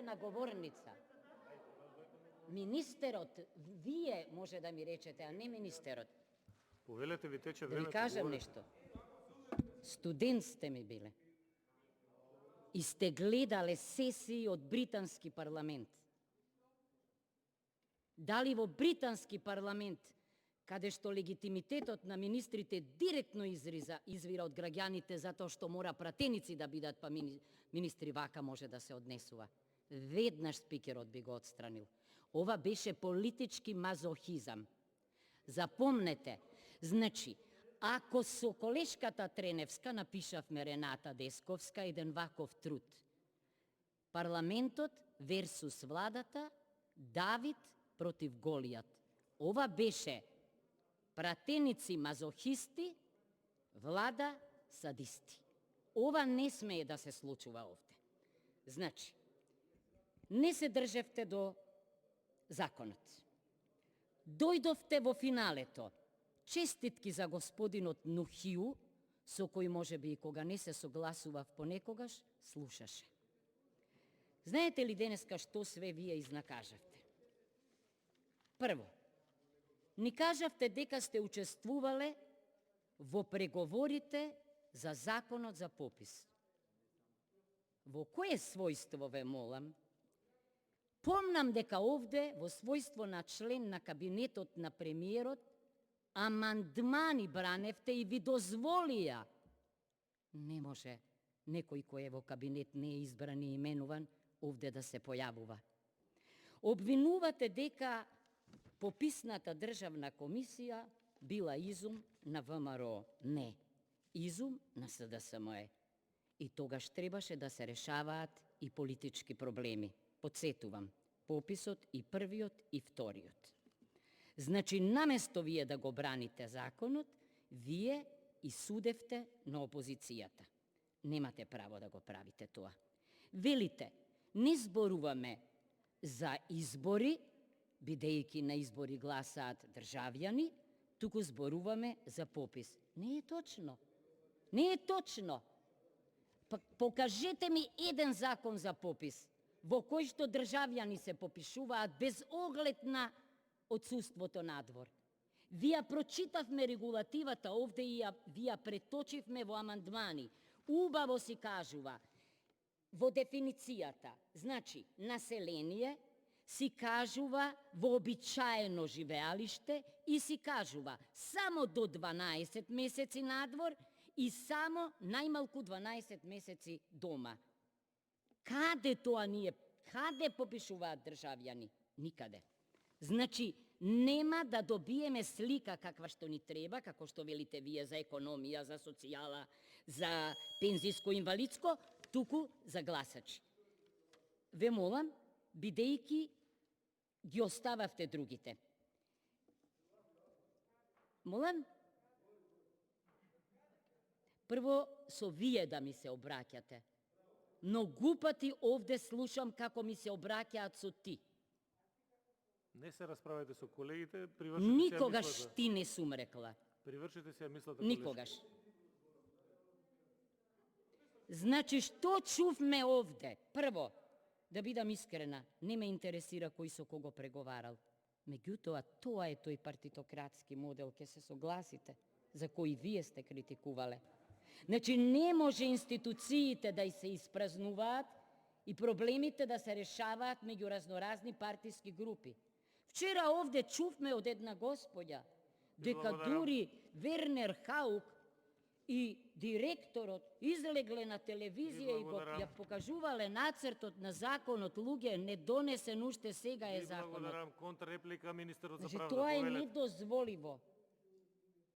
на говорница. Министерот, вие може да ми речете, а не министерот. Повелете, ви тече Да времето. ви кажам нешто. Студент сте ми биле. И сте гледале сесии од британски парламент. Дали во британски парламент, каде што легитимитетот на министрите директно извира од граѓаните затоа што мора пратеници да бидат, па министри вака може да се однесува. Веднаш спикерот би го отстранил. Ова беше политички мазохизам. Запомнете, значи, ако со колешката Треневска напишавме Рената Десковска еден ваков труд, парламентот версус владата, Давид против Голијат. Ова беше пратеници мазохисти, влада садисти. Ова не смее да се случува овде. Значи, не се држевте до законот. Дојдовте во финалето. Честитки за господинот Нухиу, со кој може би и кога не се согласував понекогаш, слушаше. Знаете ли денеска што све вие изнакажавте? Прво, ни кажавте дека сте учествувале во преговорите за законот за попис. Во кое својство ве молам? Помнам дека овде, во својство на член на кабинетот на премиерот, амандмани браневте и ви дозволија. Не може некој кој е во кабинет не е избран и именуван овде да се појавува. Обвинувате дека пописната државна комисија била изум на ВМРО. Не, изум на СДСМ. И тогаш требаше да се решаваат и политички проблеми. Подсетувам, пописот и првиот и вториот. Значи, наместо вие да го браните законот, вие и судевте на опозицијата. Немате право да го правите тоа. Велите, не зборуваме за избори, бидејќи на избори гласаат државјани, туку зборуваме за попис. Не е точно. Не е точно. Покажете ми еден закон за попис, во кој што државјани се попишуваат без оглед на отсуството надвор. Вие прочитавме регулативата овде и вие преточивме во амандмани. Убаво си кажува во дефиницијата. Значи, население си кажува вообичаено живеалиште и си кажува само до 12 месеци надвор и само најмалку 12 месеци дома. Каде тоа ние, каде попишуваат државјани? Никаде. Значи, нема да добиеме слика каква што ни треба, како што велите вие за економија, за социјала, за пензиско-инвалидско, туку за гласачи. Ве молам, бидејќи ги остававте другите. Молам? Прво, со вие да ми се обраќате. Многу пати овде слушам како ми се обраќаат со ти. Не се расправете со колегите, привршете Никогаш се мислата. ти не сум рекла. Привршете се мислата. Никогаш. Значи, што чувме овде? Прво, да бидам искрена, не ме интересира кој со кого преговарал. Меѓутоа, тоа е тој партитократски модел, ке се согласите, за кој вие сте критикувале. Значи, не може институциите да се испразнуваат и проблемите да се решаваат меѓу разноразни партиски групи. Вчера овде чувме од една господја дека дури Вернер Хаук и директорот излегле на телевизија и го ја покажувале нацртот на законот, луѓе, не донесен уште сега е законот. Благодарам. Контрреплика, министерот за Значи, правда. тоа е недозволиво.